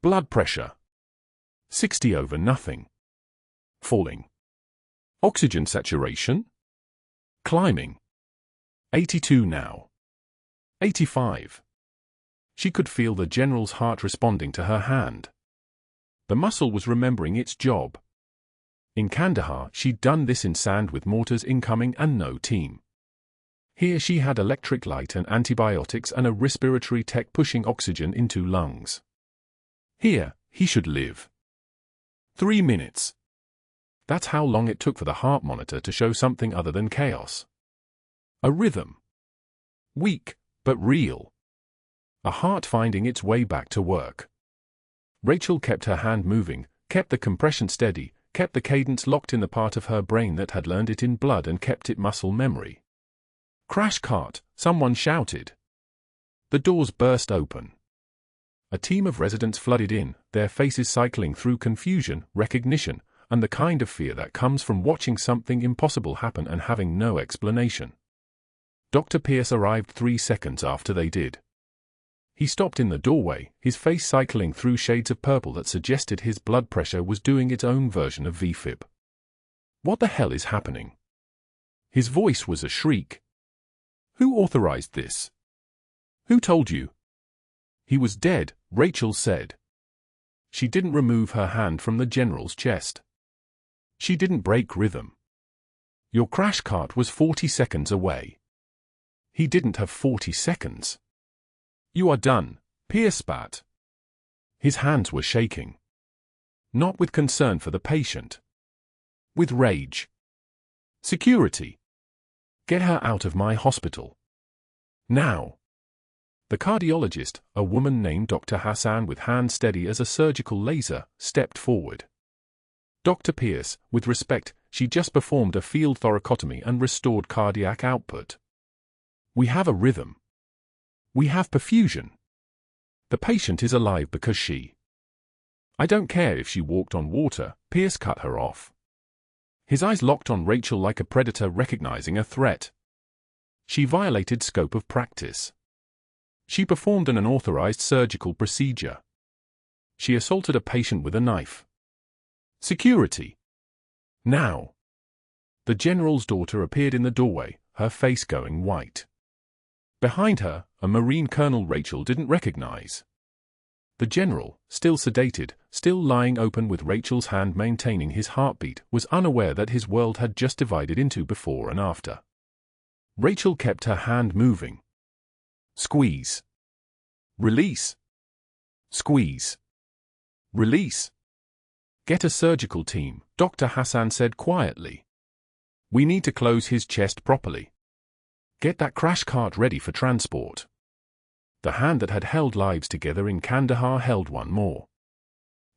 "Blood pressure. 60 over nothing. Falling. Oxygen saturation? Climbing. 82 now. 85. She could feel the general's heart responding to her hand. The muscle was remembering its job. In Kandahar, she'd done this in sand with mortars incoming and no team. Here she had electric light and antibiotics and a respiratory tech pushing oxygen into lungs. Here, he should live. 3 minutes. That's how long it took for the heart monitor to show something other than chaos. A rhythm. Weak, but real. A heart finding its way back to work. Rachel kept her hand moving, kept the compression steady, kept the cadence locked in the part of her brain that had learned it in blood and kept it muscle memory. "Crash cart," someone shouted. The doors burst open. A team of residents flooded in, their faces cycling through confusion, recognition, and the kind of fear that comes from watching something impossible happen and having no explanation. Dr. Pierce arrived 3 seconds after they did. He stopped in the doorway, his face cycling through shades of purple that suggested his blood pressure was doing its own version of VFib. "What the hell is happening?" His voice was a shriek. "Who authorized this? Who told you?" "He was dead," Rachel said. She didn't remove her hand from the general's chest. She didn't break rhythm. "Your crash cart was 40 seconds away." He didn't have 40 seconds. "You are done," Pierce spat. His hands were shaking. Not with concern for the patient. With rage. "Security. Get her out of my hospital. Now." The cardiologist, a woman named Dr. Hassan with hand steady as a surgical laser, stepped forward. "Dr. Pierce, with respect, she just performed a field thoracotomy and restored cardiac output. We have a rhythm. We have perfusion. The patient is alive because she—" "I don't care if she walked on water," Pierce cut her off. His eyes locked on Rachel like a predator recognizing a threat. She violated scope of practice. She performed an unauthorized surgical procedure. She assaulted a patient with a knife. "Security. Now." The general's daughter appeared in the doorway, her face going white. Behind her, a Marine colonel Rachel didn't recognize. The general, still sedated, still lying open with Rachel's hand maintaining his heartbeat, was unaware that his world had just divided into before and after. Rachel kept her hand moving. Squeeze. Release. Squeeze. Release. "Get a surgical team," Dr. Hassan said quietly. "We need to close his chest properly. Get that crash cart ready for transport." The hand that had held lives together in Kandahar held one more.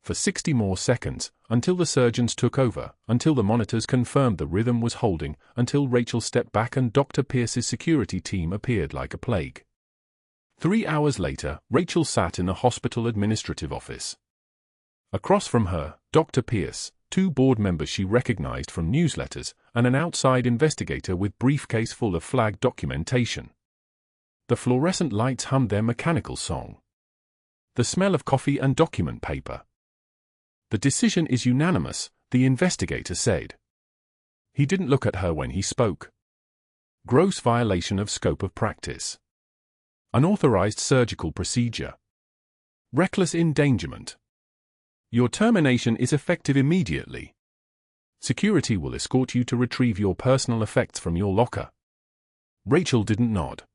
For 60 more seconds, until the surgeons took over, until the monitors confirmed the rhythm was holding, until Rachel stepped back and Dr. Pierce's security team appeared like a plague. 3 hours later, Rachel sat in the hospital administrative office. Across from her, Dr. Pierce, 2 board members she recognized from newsletters, and an outside investigator with briefcase full of flag documentation. The fluorescent lights hummed their mechanical song. The smell of coffee and document paper. "The decision is unanimous," the investigator said. He didn't look at her when he spoke. "Gross violation of scope of practice. Unauthorized surgical procedure. Reckless endangerment. Your termination is effective immediately. Security will escort you to retrieve your personal effects from your locker." Rachel didn't nod.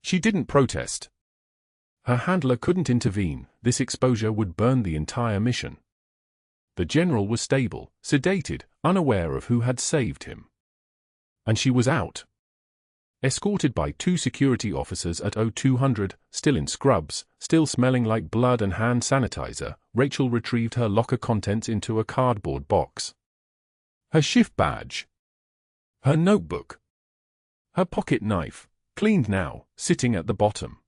She didn't protest. Her handler couldn't intervene, this exposure would burn the entire mission. The general was stable, sedated, unaware of who had saved him. And she was out. Escorted by 2 security officers at 0200, still in scrubs, still smelling like blood and hand sanitizer, Rachel retrieved her locker contents into a cardboard box. Her shift badge. Her notebook. Her pocket knife, cleaned now, sitting at the bottom.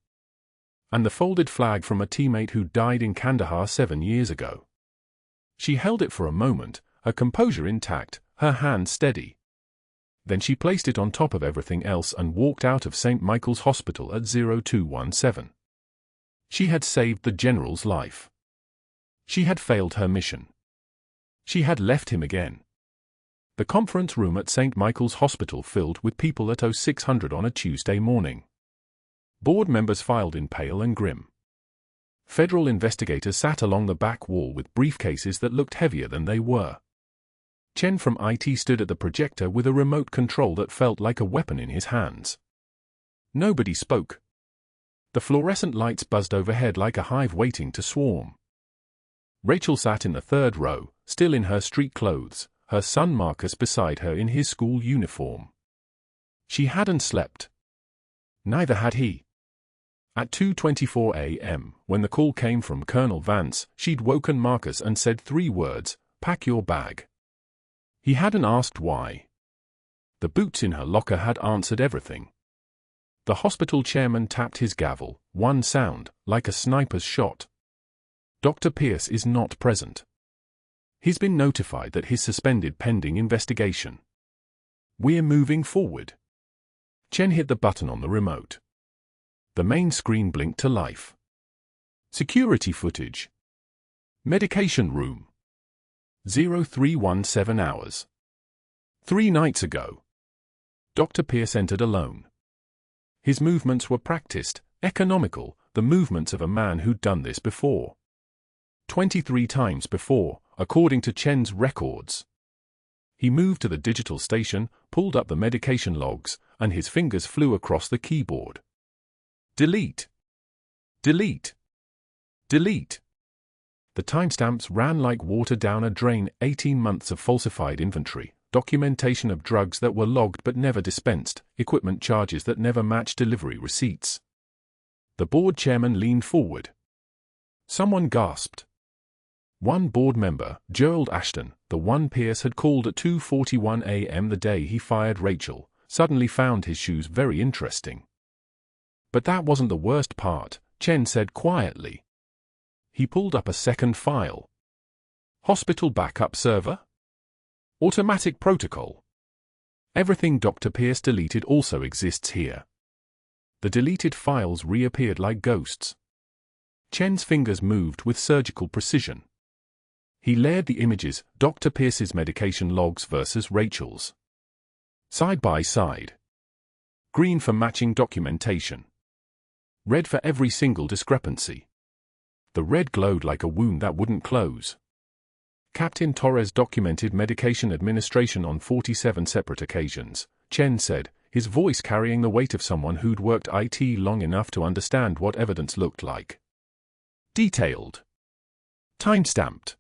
And the folded flag from a teammate who died in Kandahar 7 years ago. She held it for a moment, her composure intact, her hand steady. Then she placed it on top of everything else and walked out of St. Michael's Hospital at 0217. She had saved the general's life. She had failed her mission. She had left him again. The conference room at St. Michael's Hospital filled with people at 0600 on a Tuesday morning. Board members filed in pale and grim. Federal investigators sat along the back wall with briefcases that looked heavier than they were. Chen from IT stood at the projector with a remote control that felt like a weapon in his hands. Nobody spoke. The fluorescent lights buzzed overhead like a hive waiting to swarm. Rachel sat in the 3rd row, still in her street clothes, her son Marcus beside her in his school uniform. She hadn't slept. Neither had he. At 2:24 a.m., when the call came from Colonel Vance, she'd woken Marcus and said 3 words, "Pack your bag." He hadn't asked why. The boots in her locker had answered everything. The hospital chairman tapped his gavel, one sound, like a sniper's shot. Dr. Pierce is not present. He's been notified that he's suspended pending investigation. We're moving forward. Chen hit the button on the remote. The main screen blinked to life. Security footage. Medication room. 0317 hours. 3 nights ago. Dr. Pierce entered alone. His movements were practiced, economical, the movements of a man who'd done this before. 23 times before, according to Chen's records. He moved to the digital station, pulled up the medication logs, and his fingers flew across the keyboard. Delete. Delete. Delete. The timestamps ran like water down a drain. 18 months of falsified inventory, documentation of drugs that were logged but never dispensed, equipment charges that never matched delivery receipts. The board chairman leaned forward. Someone gasped. One board member, Gerald Ashton, the one Pierce had called at 2:41 a.m. the day he fired Rachel, suddenly found his shoes very interesting. But that wasn't the worst part, Chen said quietly. He pulled up a second file. Hospital backup server? Automatic protocol. Everything Dr. Pierce deleted also exists here. The deleted files reappeared like ghosts. Chen's fingers moved with surgical precision. He layered the images, Dr. Pierce's medication logs versus Rachel's. Side by side. Green for matching documentation. Red for every single discrepancy. The red glowed like a wound that wouldn't close. Captain Torres documented medication administration on 47 separate occasions, Chen said, his voice carrying the weight of someone who'd worked IT long enough to understand what evidence looked like. Detailed. Timestamped.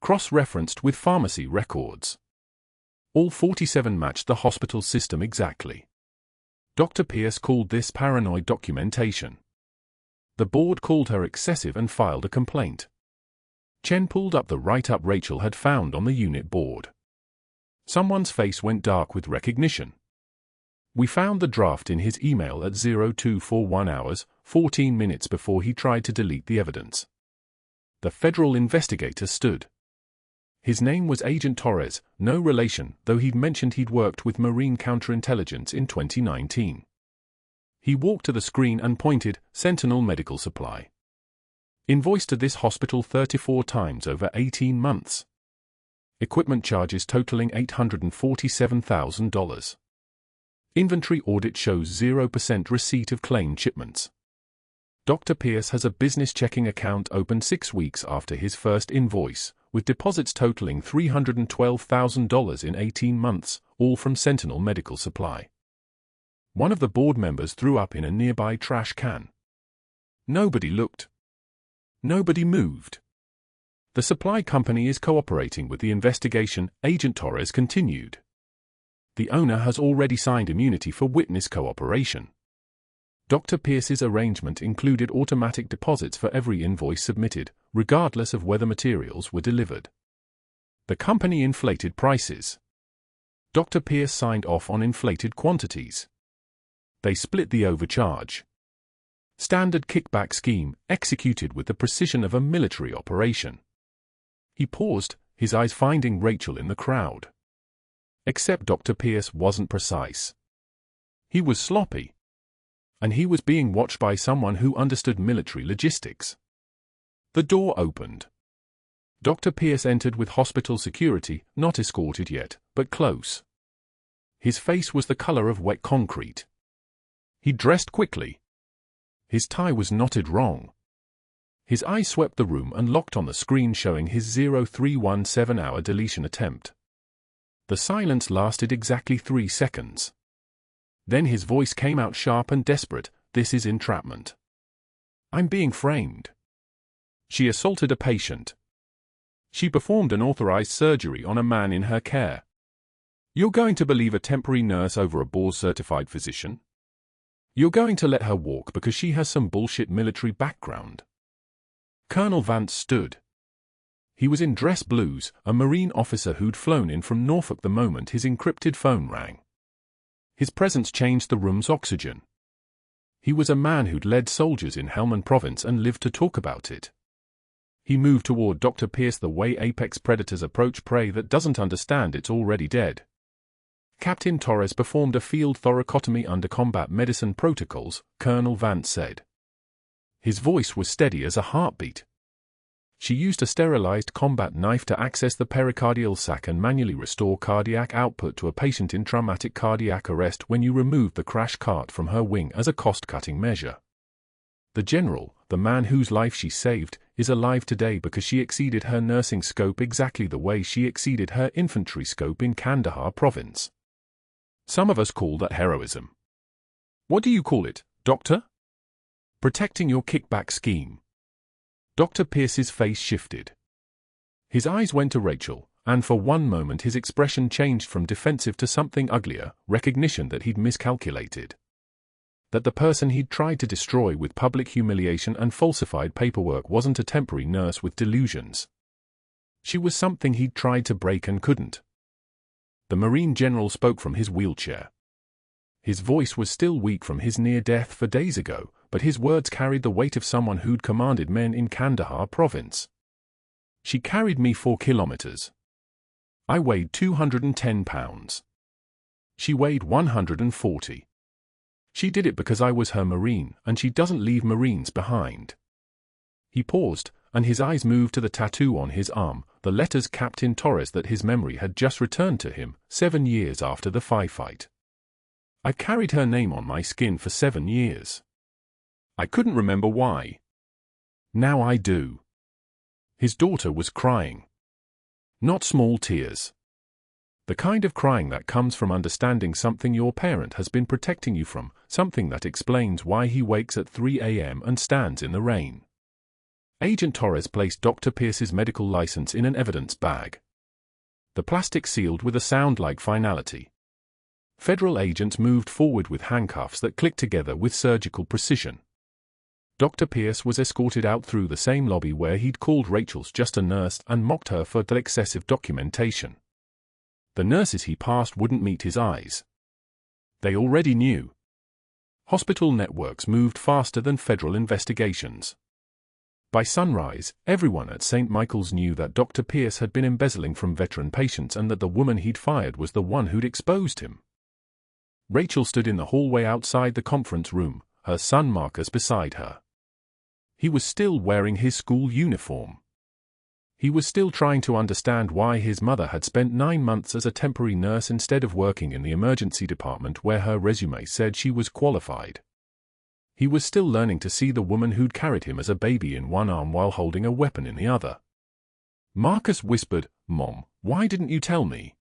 Cross-referenced with pharmacy records. All 47 matched the hospital system exactly. Dr. Pierce called this paranoid documentation. The board called her excessive and filed a complaint. Chen pulled up the write-up Rachel had found on the unit board. Someone's face went dark with recognition. We found the draft in his email at 0241 hours, 14 minutes before he tried to delete the evidence. The federal investigator stood. His name was Agent Torres, no relation, though he'd mentioned he'd worked with Marine counterintelligence in 2019. He walked to the screen and pointed, Sentinel Medical Supply. Invoiced to this hospital 34 times over 18 months. Equipment charges totaling $847,000. Inventory audit shows 0% receipt of claimed shipments. Dr. Pierce has a business checking account opened 6 weeks after his first invoice, with deposits totaling $312,000 in 18 months, all from Sentinel Medical Supply. One of the board members threw up in a nearby trash can. Nobody looked. Nobody moved. The supply company is cooperating with the investigation, Agent Torres continued. The owner has already signed immunity for witness cooperation. Dr. Pierce's arrangement included automatic deposits for every invoice submitted, regardless of whether materials were delivered. The company inflated prices. Dr. Pierce signed off on inflated quantities. They split the overcharge. Standard kickback scheme, executed with the precision of a military operation. He paused, his eyes finding Rachel in the crowd. Except Dr. Pierce wasn't precise. He was sloppy. And he was being watched by someone who understood military logistics. The door opened. Dr. Pierce entered with hospital security, not escorted yet, but close. His face was the color of wet concrete. He dressed quickly. His tie was knotted wrong. His eyes swept the room and locked on the screen showing his 0317-hour deletion attempt. The silence lasted exactly 3 seconds. Then his voice came out sharp and desperate, "This is entrapment. I'm being framed. She assaulted a patient. She performed an authorized surgery on a man in her care. You're going to believe a temporary nurse over a board-certified physician? You're going to let her walk because she has some bullshit military background." Colonel Vance stood. He was in dress blues, a Marine officer who'd flown in from Norfolk the moment his encrypted phone rang. His presence changed the room's oxygen. He was a man who'd led soldiers in Helmand Province and lived to talk about it. He moved toward Dr. Pierce the way apex predators approach prey that doesn't understand it's already dead. "Captain Torres performed a field thoracotomy under combat medicine protocols," Colonel Vance said. His voice was steady as a heartbeat. "She used a sterilized combat knife to access the pericardial sac and manually restore cardiac output to a patient in traumatic cardiac arrest when you removed the crash cart from her wing as a cost-cutting measure. The general, the man whose life she saved, is alive today because she exceeded her nursing scope exactly the way she exceeded her infantry scope in Kandahar province. Some of us call that heroism. What do you call it, doctor? Protecting your kickback scheme." Dr. Pierce's face shifted. His eyes went to Rachel, and for one moment his expression changed from defensive to something uglier, recognition that he'd miscalculated. That the person he'd tried to destroy with public humiliation and falsified paperwork wasn't a temporary nurse with delusions. She was something he'd tried to break and couldn't. The Marine general spoke from his wheelchair. His voice was still weak from his near-death 4 days ago, but his words carried the weight of someone who'd commanded men in Kandahar province. "She carried me 4 kilometers. I weighed 210 pounds. She weighed 140. She did it because I was her Marine, and she doesn't leave Marines behind." He paused, and his eyes moved to the tattoo on his arm, the letters Captain Torres that his memory had just returned to him, 7 years after the fight. "I've carried her name on my skin for 7 years. I couldn't remember why. Now I do." His daughter was crying. Not small tears. The kind of crying that comes from understanding something your parent has been protecting you from, something that explains why he wakes at 3 a.m. and stands in the rain. Agent Torres placed Dr. Pierce's medical license in an evidence bag. The plastic sealed with a sound like finality. Federal agents moved forward with handcuffs that clicked together with surgical precision. Dr. Pierce was escorted out through the same lobby where he'd called Rachel's just a nurse and mocked her for the excessive documentation. The nurses he passed wouldn't meet his eyes. They already knew. Hospital networks moved faster than federal investigations. By sunrise, everyone at St. Michael's knew that Dr. Pierce had been embezzling from veteran patients and that the woman he'd fired was the one who'd exposed him. Rachel stood in the hallway outside the conference room, her son Marcus beside her. He was still wearing his school uniform. He was still trying to understand why his mother had spent 9 months as a temporary nurse instead of working in the emergency department where her resume said she was qualified. He was still learning to see the woman who'd carried him as a baby in one arm while holding a weapon in the other. Marcus whispered, "Mom, why didn't you tell me?"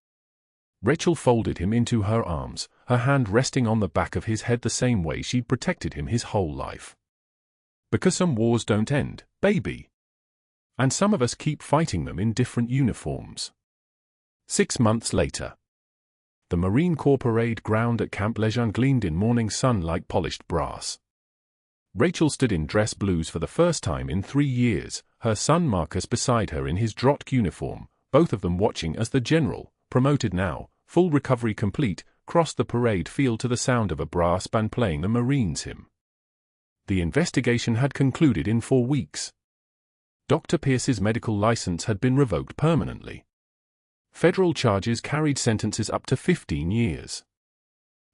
Rachel folded him into her arms, her hand resting on the back of his head the same way she'd protected him his whole life. "Because some wars don't end, baby. And some of us keep fighting them in different uniforms." 6 months later. The Marine Corps parade ground at Camp Lejeune gleamed in morning sun like polished brass. Rachel stood in dress blues for the first time in 3 years, her son Marcus beside her in his JROTC uniform, both of them watching as the general, promoted now, full recovery complete, crossed the parade field to the sound of a brass band playing the Marines hymn. The investigation had concluded in 4 weeks. Dr. Pierce's medical license had been revoked permanently. Federal charges carried sentences up to 15 years.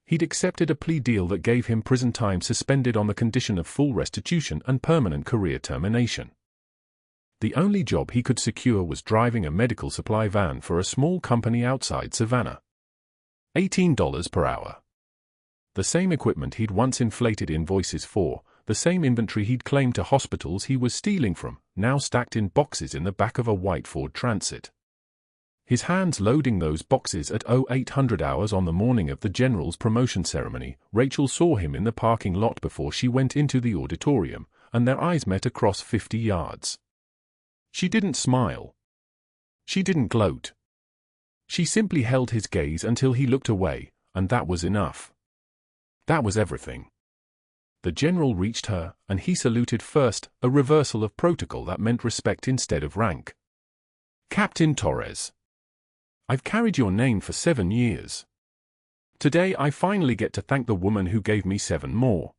He'd accepted a plea deal that gave him prison time suspended on the condition of full restitution and permanent career termination. The only job he could secure was driving a medical supply van for a small company outside Savannah. $18 per hour. The same equipment he'd once inflated invoices for, the same inventory he'd claimed to hospitals he was stealing from, now stacked in boxes in the back of a white Ford Transit. His hands loading those boxes at 0800 hours on the morning of the general's promotion ceremony, Rachel saw him in the parking lot before she went into the auditorium, and their eyes met across 50 yards. She didn't smile. She didn't gloat. She simply held his gaze until he looked away, and that was enough. That was everything. The general reached her, and he saluted first, a reversal of protocol that meant respect instead of rank. Captain Torres. I've carried your name for 7 years. Today I finally get to thank the woman who gave me 7 more.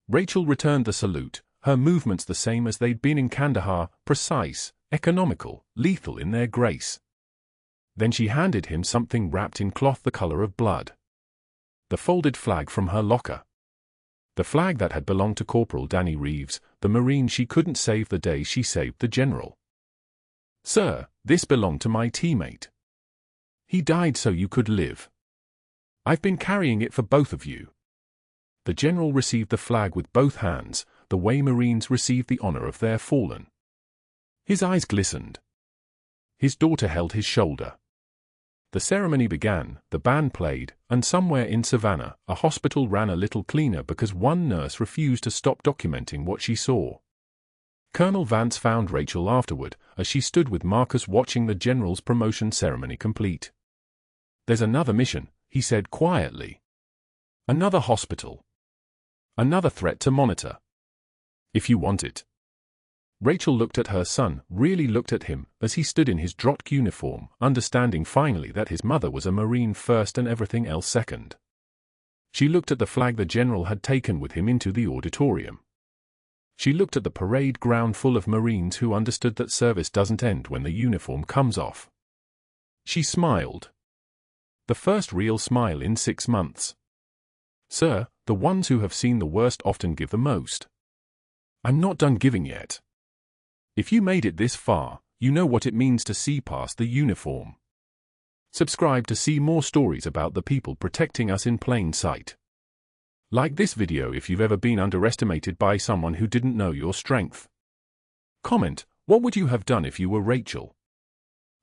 Rachel returned the salute, her movements the same as they'd been in Kandahar, precise, economical, lethal in their grace. Then she handed him something wrapped in cloth the color of blood. The folded flag from her locker. The flag that had belonged to Corporal Danny Reeves, the Marine she couldn't save the day she saved the general. Sir, this belonged to my teammate. He died so you could live. I've been carrying it for both of you. The general received the flag with both hands, the way Marines receive the honor of their fallen. His eyes glistened. His daughter held his shoulder. The ceremony began, the band played, and somewhere in Savannah, a hospital ran a little cleaner because one nurse refused to stop documenting what she saw. Colonel Vance found Rachel afterward, as she stood with Marcus watching the general's promotion ceremony complete. There's another mission, he said quietly. Another hospital. Another threat to monitor. If you want it. Rachel looked at her son, really looked at him, as he stood in his JROTC uniform, understanding finally that his mother was a Marine first and everything else second. She looked at the flag the general had taken with him into the auditorium. She looked at the parade ground full of Marines who understood that service doesn't end when the uniform comes off. She smiled. The first real smile in 6 months. Sir, the ones who have seen the worst often give the most. I'm not done giving yet. If you made it this far, you know what it means to see past the uniform. Subscribe to see more stories about the people protecting us in plain sight. Like this video if you've ever been underestimated by someone who didn't know your strength. Comment, what would you have done if you were Rachel?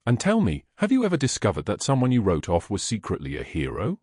And tell me, have you ever discovered that someone you wrote off was secretly a hero?